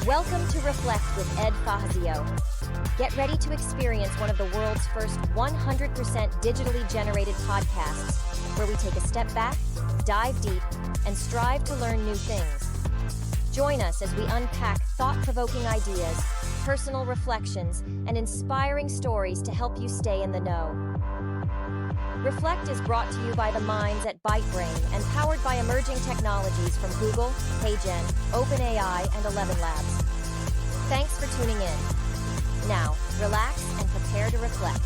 Welcome to Reflect with Ed Fassio. Get ready to experience one of the world's first 100% digitally generated podcasts, where we take a step back, dive deep, and strive to learn new things. Join us as we unpack thought-provoking ideas, personal reflections, and inspiring stories to help you stay in the know. Reflect is brought to you by the minds at ByteBrain and powered by emerging technologies from Google, HeyGen, OpenAI, and 11 Labs. Thanks for tuning in. Now, relax and prepare to reflect.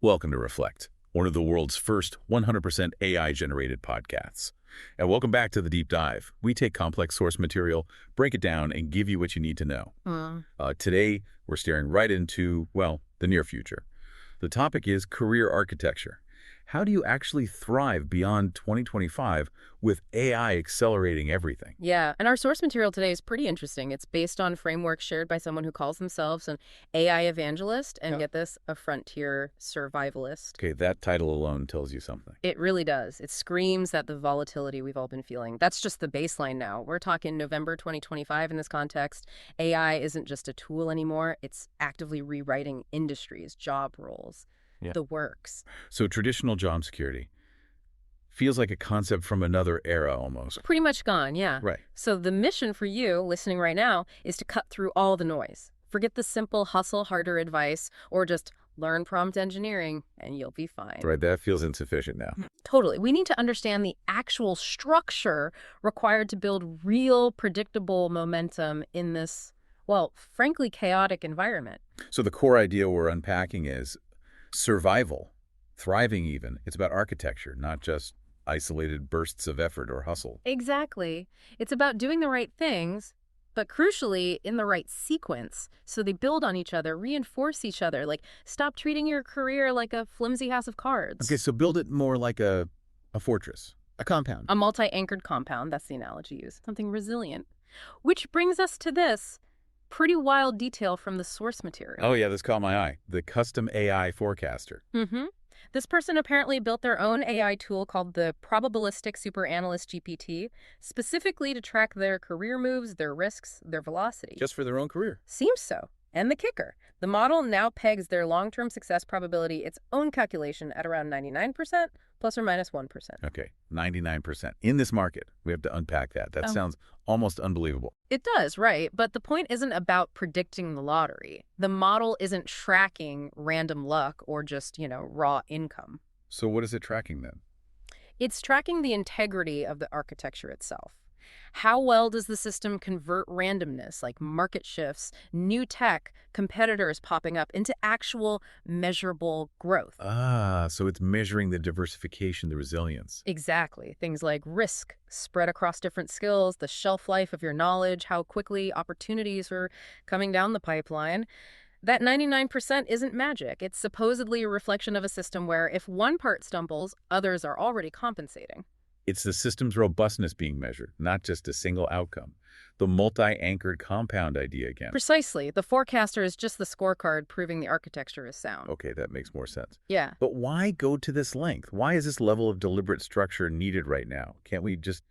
Welcome to Reflect, one of the world's first 100% AI-generated podcasts. And welcome back to the Deep Dive. We take complex source material, break it down, and give you what you need to know. Today, we're staring right into, well, the near future. The topic is career architecture. How do you actually thrive beyond 2025 with AI accelerating everything? Yeah, and our source material today is pretty interesting. It's based on frameworks shared by someone who calls themselves an AI evangelist, and get this, a frontier survivalist. Okay, that title alone tells you something. It really does. It screams at the volatility we've all been feeling. That's just the baseline now. We're talking November 2025 in this context. AI isn't just a tool anymore. It's actively rewriting industries, job roles. The works. So traditional job security feels like a concept from another era almost. Pretty much gone, yeah. Right. So the mission for you listening right now is to cut through all the noise. Forget the simple hustle harder advice or just learn prompt engineering and you'll be fine. Right, that feels insufficient now. Totally. We need to understand the actual structure required to build real predictable momentum in this, well, frankly, chaotic environment. So the core idea we're unpacking is survival, thriving even. It's about architecture, not just isolated bursts of effort or hustle. Exactly. It's about doing the right things, but crucially in the right sequence, so they build on each other, reinforce each other. Like, stop treating your career like a flimsy house of cards. Okay, so build it more like a fortress, a compound. A multi-anchored compound, that's the analogy used. Something resilient. Which brings us to this pretty wild detail from the source material. Oh yeah, this caught my eye. The custom AI forecaster. This person apparently built their own AI tool called the Probabilistic Superanalyst GPT, specifically to track their career moves, their risks, their velocity. Just for their own career. Seems so. And the kicker, the model now pegs their long-term success probability its own calculation at around 99%, plus or minus 1%. Okay, 99%. In this market, we have to unpack that. That sounds almost unbelievable. It does, right? But the point isn't about predicting the lottery. The model isn't tracking random luck or just, raw income. So what is it tracking then? It's tracking the integrity of the architecture itself. How well does the system convert randomness, like market shifts, new tech, competitors popping up, into actual measurable growth? So it's measuring the diversification, the resilience. Exactly. Things like risk spread across different skills, the shelf life of your knowledge, how quickly opportunities are coming down the pipeline. That 99% isn't magic. It's supposedly a reflection of a system where if one part stumbles, others are already compensating. It's the system's robustness being measured, not just a single outcome. The multi-anchored compound idea again. Precisely. The forecaster is just the scorecard proving the architecture is sound. Okay, that makes more sense. Yeah. But why go to this length? Why is this level of deliberate structure needed right now? Can't we just,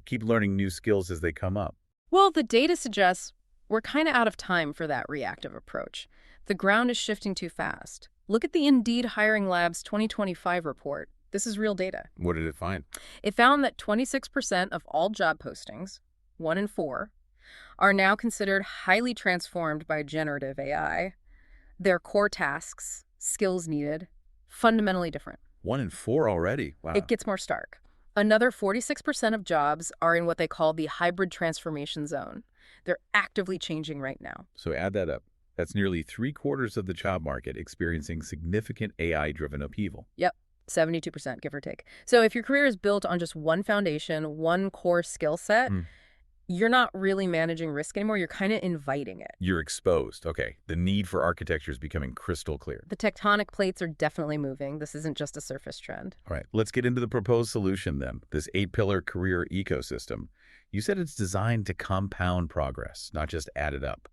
keep learning new skills as they come up? Well, the data suggests we're kind of out of time for that reactive approach. The ground is shifting too fast. Look at the Indeed Hiring Lab's 2025 report. This is real data. What did it find? It found that 26% of all job postings, 1 in 4, are now considered highly transformed by generative AI. Their core tasks, skills needed, fundamentally different. 1 in 4 already? Wow. It gets more stark. Another 46% of jobs are in what they call the hybrid transformation zone. They're actively changing right now. So add that up. That's nearly 3/4 of the job market experiencing significant AI-driven upheaval. Yep. 72%, give or take. So if your career is built on just one foundation, one core skill set, you're not really managing risk anymore. You're kind of inviting it. You're exposed. Okay. The need for architecture is becoming crystal clear. The tectonic plates are definitely moving. This isn't just a surface trend. All right. Let's get into the proposed solution then. This 8-pillar career ecosystem. You said it's designed to compound progress, not just add it up.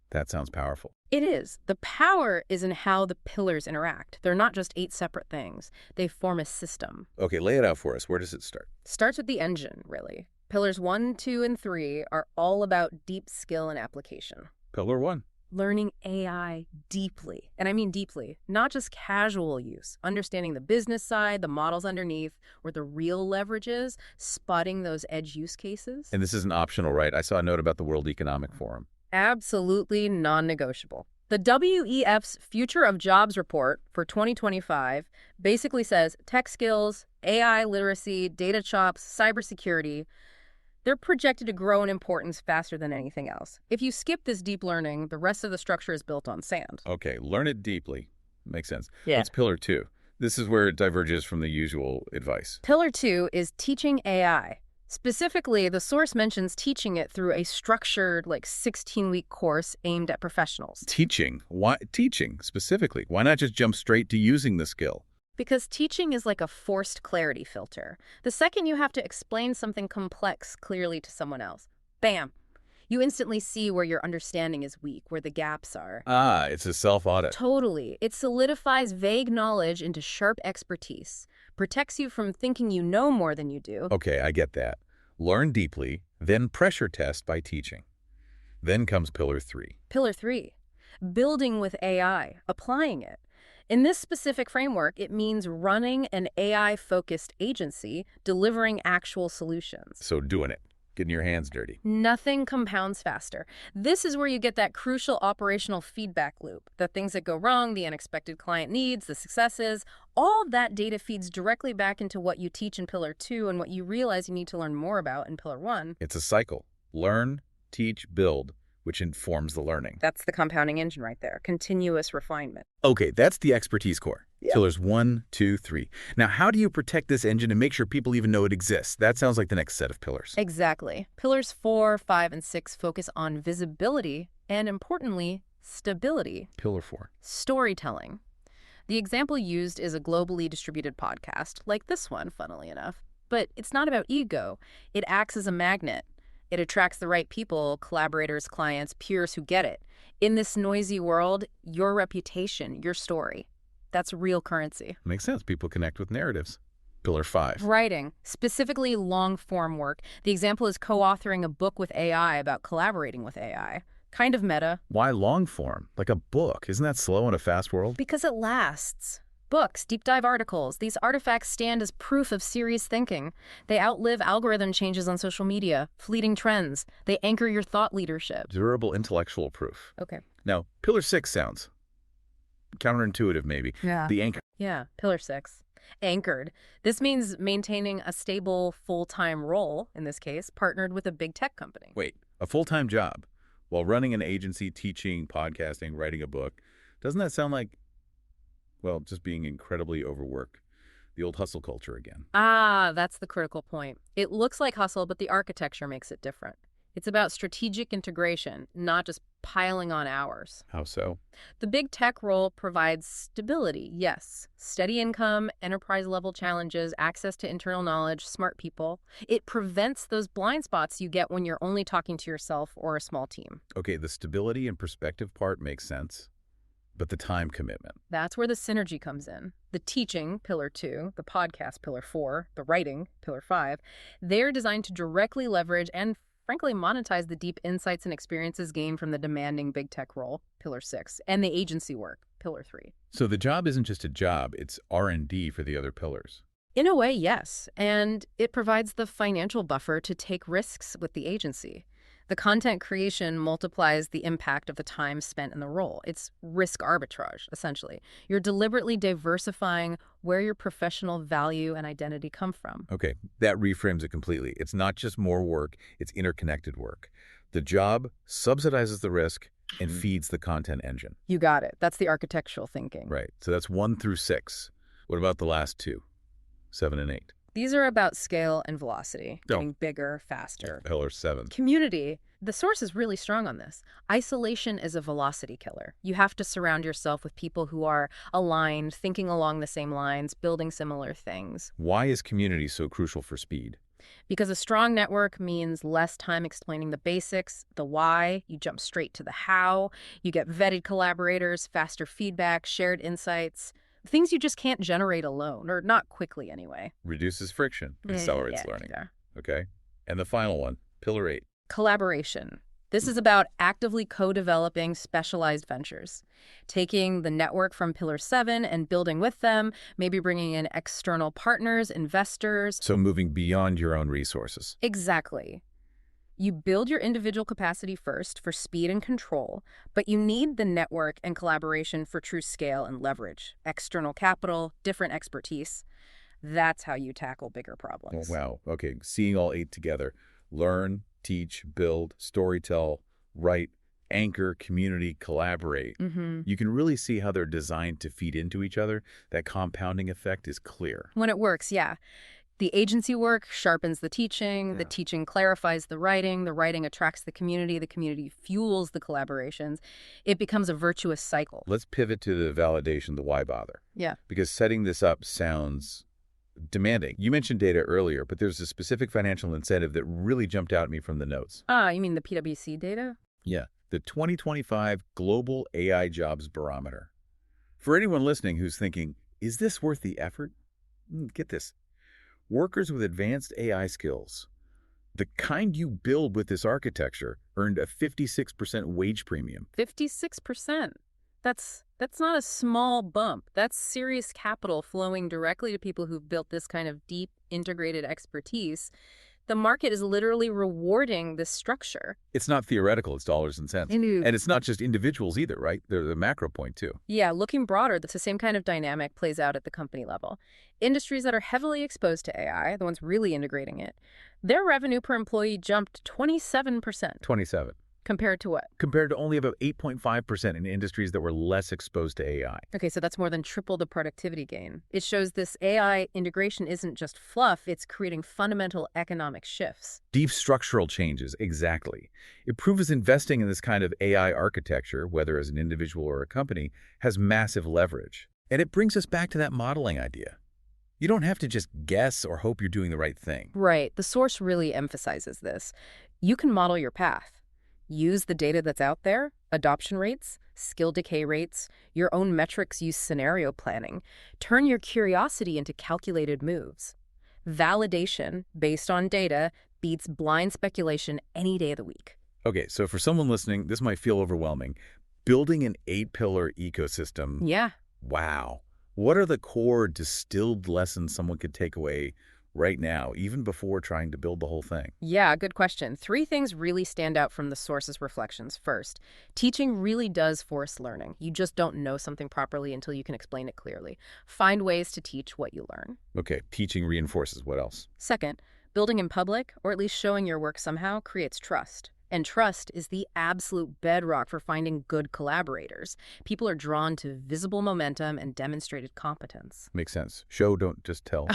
That sounds powerful. It is. The power is in how the pillars interact. They're not just 8 separate things. They form a system. Okay, lay it out for us. Where does it start? Starts with the engine, really. Pillars 1, 2, and 3 are all about deep skill and application. Pillar 1. Learning AI deeply. And I mean deeply, not just casual use. Understanding the business side, the models underneath, where the real leverage is, spotting those edge use cases. And this isn't optional, right? I saw a note about the World Economic Forum. Absolutely non-negotiable. The WEF's Future of Jobs report for 2025 basically says tech skills, AI literacy, data chops, cybersecurity, they're projected to grow in importance faster than anything else. If you skip this deep learning, the rest of the structure is built on sand. Okay, learn it deeply. Makes sense. Yeah. What's pillar 2? This is where it diverges from the usual advice. Pillar 2 is teaching AI. Specifically, the source mentions teaching it through a structured, 16-week course aimed at professionals. Teaching. Why teaching specifically? Why not just jump straight to using the skill? Because teaching is like a forced clarity filter. The second you have to explain something complex clearly to someone else, bam, you instantly see where your understanding is weak, where the gaps are. Ah, it's a self-audit. Totally. It solidifies vague knowledge into sharp expertise, protects you from thinking you know more than you do. Okay, I get that. Learn deeply, then pressure test by teaching. Then comes pillar 3. Pillar 3, building with AI, applying it. In this specific framework, it means running an AI-focused agency, delivering actual solutions. So doing it. Getting your hands dirty. Nothing compounds faster. This is where you get that crucial operational feedback loop. The things that go wrong, the unexpected client needs, the successes, all that data feeds directly back into what you teach in Pillar 2 and what you realize you need to learn more about in Pillar 1. It's a cycle. Learn, teach, build, which informs the learning. That's the compounding engine right there. Continuous refinement. Okay, that's the expertise core. Yeah. Pillars 1, 2, 3. Now, how do you protect this engine and make sure people even know it exists? That sounds like the next set of pillars. Exactly. Pillars 4, 5, and 6 focus on visibility and, importantly, stability. Pillar 4. Storytelling. The example used is a globally distributed podcast, like this one, funnily enough. But it's not about ego. It acts as a magnet. It attracts the right people, collaborators, clients, peers who get it. In this noisy world, your reputation, your story, that's real currency. Makes sense. People connect with narratives. Pillar 5. Writing, specifically long-form work. The example is co-authoring a book with AI about collaborating with AI. Kind of meta. Why long form? Like a book. Isn't that slow in a fast world? Because it lasts. Books, deep dive articles, these artifacts stand as proof of serious thinking. They outlive algorithm changes on social media, fleeting trends. They anchor your thought leadership. Durable intellectual proof. Okay. Now, pillar 6 sounds counterintuitive, maybe. Yeah. The anchor. Yeah, pillar 6. Anchored. This means maintaining a stable, full-time role, in this case, partnered with a big tech company. Wait, a full-time job while running an agency, teaching, podcasting, writing a book. Doesn't that sound like, well, just being incredibly overworked? The old hustle culture again. Ah, that's the critical point. It looks like hustle, but the architecture makes it different. It's about strategic integration, not just piling on hours. How so? The big tech role provides stability, yes. Steady income, enterprise-level challenges, access to internal knowledge, smart people. It prevents those blind spots you get when you're only talking to yourself or a small team. Okay, the stability and perspective part makes sense, but the time commitment. That's where the synergy comes in. The teaching, pillar 2, the podcast, pillar 4, the writing, pillar 5, they're designed to directly leverage and frankly monetize the deep insights and experiences gained from the demanding big tech role, pillar 6, and the agency work, pillar 3. So the job isn't just a job, it's R&D for the other pillars. In a way, yes, and it provides the financial buffer to take risks with the agency. The content creation multiplies the impact of the time spent in the role. It's risk arbitrage, essentially. You're deliberately diversifying where your professional value and identity come from. Okay, that reframes it completely. It's not just more work, it's interconnected work. The job subsidizes the risk and feeds the content engine. You got it. That's the architectural thinking. Right, so that's 1 through 6. What about the last 2, 7 and 8? These are about scale and velocity, getting bigger, faster. Pillar 7. Community. The source is really strong on this. Isolation is a velocity killer. You have to surround yourself with people who are aligned, thinking along the same lines, building similar things. Why is community so crucial for speed? Because a strong network means less time explaining the basics, the why, you jump straight to the how, you get vetted collaborators, faster feedback, shared insights, things you just can't generate alone, or not quickly anyway. Reduces friction, accelerates learning. Yeah. Okay? And the final one, Pillar 8. Collaboration. This is about actively co-developing specialized ventures. Taking the network from Pillar 7 and building with them, maybe bringing in external partners, investors. So moving beyond your own resources. Exactly. You build your individual capacity first for speed and control, but you need the network and collaboration for true scale and leverage. External capital, different expertise. That's how you tackle bigger problems. Wow. Okay. Seeing all 8 together. Learn, teach, build, storytell, write, anchor, community, collaborate. You can really see how they're designed to feed into each other. That compounding effect is clear. When it works, yeah. The agency work sharpens the teaching clarifies the writing attracts the community fuels the collaborations. It becomes a virtuous cycle. Let's pivot to the validation, the why bother. Yeah. Because setting this up sounds demanding. You mentioned data earlier, but there's a specific financial incentive that really jumped out at me from the notes. You mean the PwC data? Yeah, the 2025 Global AI Jobs Barometer. For anyone listening who's thinking, is this worth the effort? Get this. Workers with advanced AI skills, the kind you build with this architecture, earned a 56% wage premium. 56%. That's not a small bump. That's serious capital flowing directly to people who've built this kind of deep, integrated expertise. The market is literally rewarding this structure. It's not theoretical, it's dollars and cents. Indeed. And it's not just individuals either, right? They're the macro point too. Yeah, looking broader, the same kind of dynamic plays out at the company level. Industries that are heavily exposed to AI, the ones really integrating it, their revenue per employee jumped 27%. 27. Compared to what? Compared to only about 8.5% in industries that were less exposed to AI. Okay, so that's more than triple the productivity gain. It shows this AI integration isn't just fluff, it's creating fundamental economic shifts. Deep structural changes, exactly. It proves investing in this kind of AI architecture, whether as an individual or a company, has massive leverage. And it brings us back to that modeling idea. You don't have to just guess or hope you're doing the right thing. Right. The source really emphasizes this. You can model your path. Use the data that's out there, adoption rates, skill decay rates, your own metrics use scenario planning. Turn your curiosity into calculated moves. Validation based on data beats blind speculation any day of the week. Okay, so for someone listening, this might feel overwhelming. Building an 8-pillar ecosystem. Yeah. Wow. What are the core distilled lessons someone could take away right now, even before trying to build the whole thing? Yeah, good question. 3 things really stand out from the source's reflections. First, teaching really does force learning. You just don't know something properly until you can explain it clearly. Find ways to teach what you learn. Okay, teaching reinforces. What else? Second, building in public, or at least showing your work somehow, creates trust. And trust is the absolute bedrock for finding good collaborators. People are drawn to visible momentum and demonstrated competence. Makes sense. Show, don't just tell.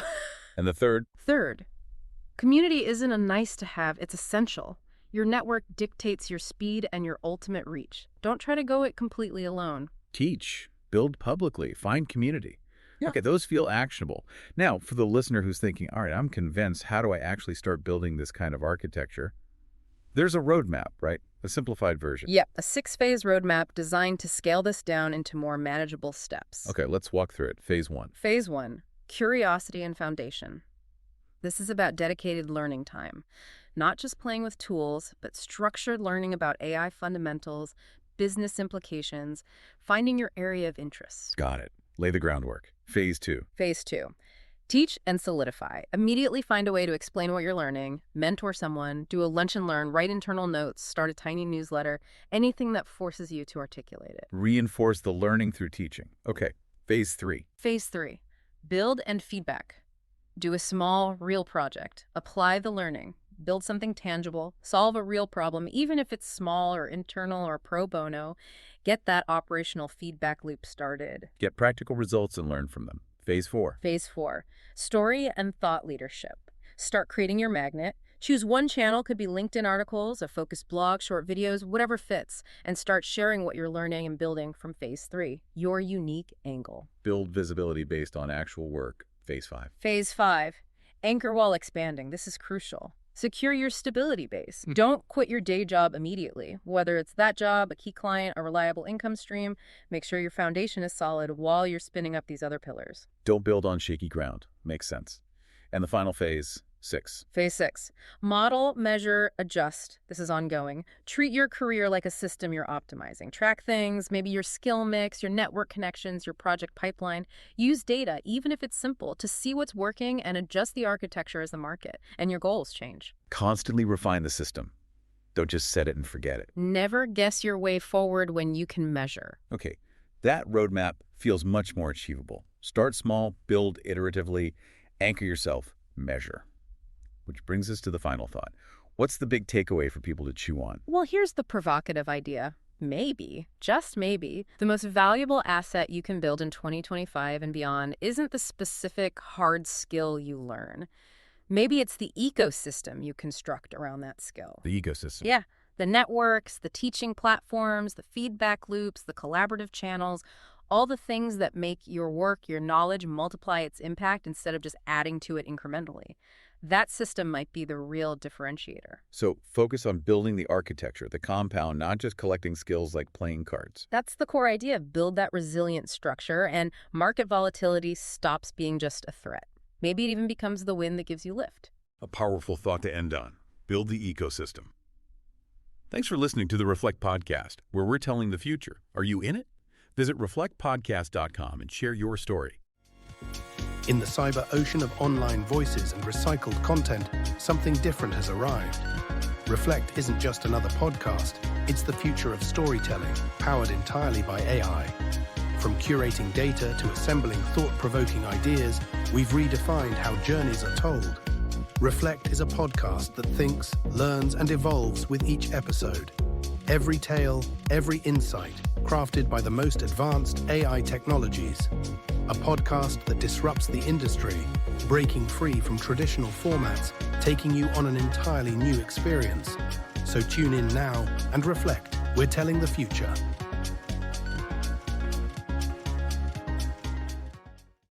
And the third? Third, community isn't a nice to have, it's essential. Your network dictates your speed and your ultimate reach. Don't try to go it completely alone. Teach, build publicly, find community. Yeah. Okay, those feel actionable. Now, for the listener who's thinking, all right, I'm convinced, how do I actually start building this kind of architecture? There's a roadmap, right? A simplified version. Yep, a 6-phase roadmap designed to scale this down into more manageable steps. Okay, let's walk through it. Phase 1. Phase 1, curiosity and foundation. This is about dedicated learning time. Not just playing with tools, but structured learning about AI fundamentals, business implications, finding your area of interest. Got it. Lay the groundwork. Phase 2. Phase 2. Teach and solidify. Immediately find a way to explain what you're learning, mentor someone, do a lunch and learn, write internal notes, start a tiny newsletter, anything that forces you to articulate it. Reinforce the learning through teaching. Okay. Phase 3. Phase 3. Build and feedback. Do a small, real project. Apply the learning. Build something tangible. Solve a real problem, even if it's small or internal or pro bono. Get that operational feedback loop started. Get practical results and learn from them. Phase 4. Phase 4. Story and thought leadership. Start creating your magnet. Choose one channel, could be LinkedIn articles, a focused blog, short videos, whatever fits, and start sharing what you're learning and building from Phase 3, your unique angle. Build visibility based on actual work. Phase 5. Phase 5. Anchor while expanding. This is crucial. Secure your stability base. Don't quit your day job immediately. Whether it's that job, a key client, a reliable income stream, make sure your foundation is solid while you're spinning up these other pillars. Don't build on shaky ground. Makes sense. And the final phase, 6. Phase 6. Model, measure, adjust. This is ongoing. Treat your career like a system you're optimizing. Track things, maybe your skill mix, your network connections, your project pipeline. Use data, even if it's simple, to see what's working and adjust the architecture as the market and your goals change. Constantly refine the system. Don't just set it and forget it. Never guess your way forward when you can measure. Okay, that roadmap feels much more achievable. Start small, build iteratively, anchor yourself, measure. Which brings us to the final thought. What's the big takeaway for people to chew on? Well, here's the provocative idea. Maybe, just maybe, the most valuable asset you can build in 2025 and beyond isn't the specific hard skill you learn. Maybe it's the ecosystem you construct around that skill. The ecosystem. Yeah, the networks, the teaching platforms, the feedback loops, the collaborative channels, all the things that make your work, your knowledge multiply its impact instead of just adding to it incrementally. That system might be the real differentiator. So focus on building the architecture, the compound, not just collecting skills like playing cards. That's the core idea. Build that resilient structure, and market volatility stops being just a threat. Maybe it even becomes the wind that gives you lift. A powerful thought to end on. Build the ecosystem. Thanks for listening to the Reflect Podcast, where we're telling the future. Are you in it? Visit reflectpodcast.com and share your story. In the cyber ocean of online voices and recycled content, something different has arrived. Reflect isn't just another podcast, it's the future of storytelling, powered entirely by AI. From curating data to assembling thought-provoking ideas, we've redefined how journeys are told. Reflect is a podcast that thinks, learns, and evolves with each episode. Every tale, every insight, crafted by the most advanced AI technologies. A podcast that disrupts the industry, breaking free from traditional formats, taking you on an entirely new experience. So tune in now and reflect. We're telling the future.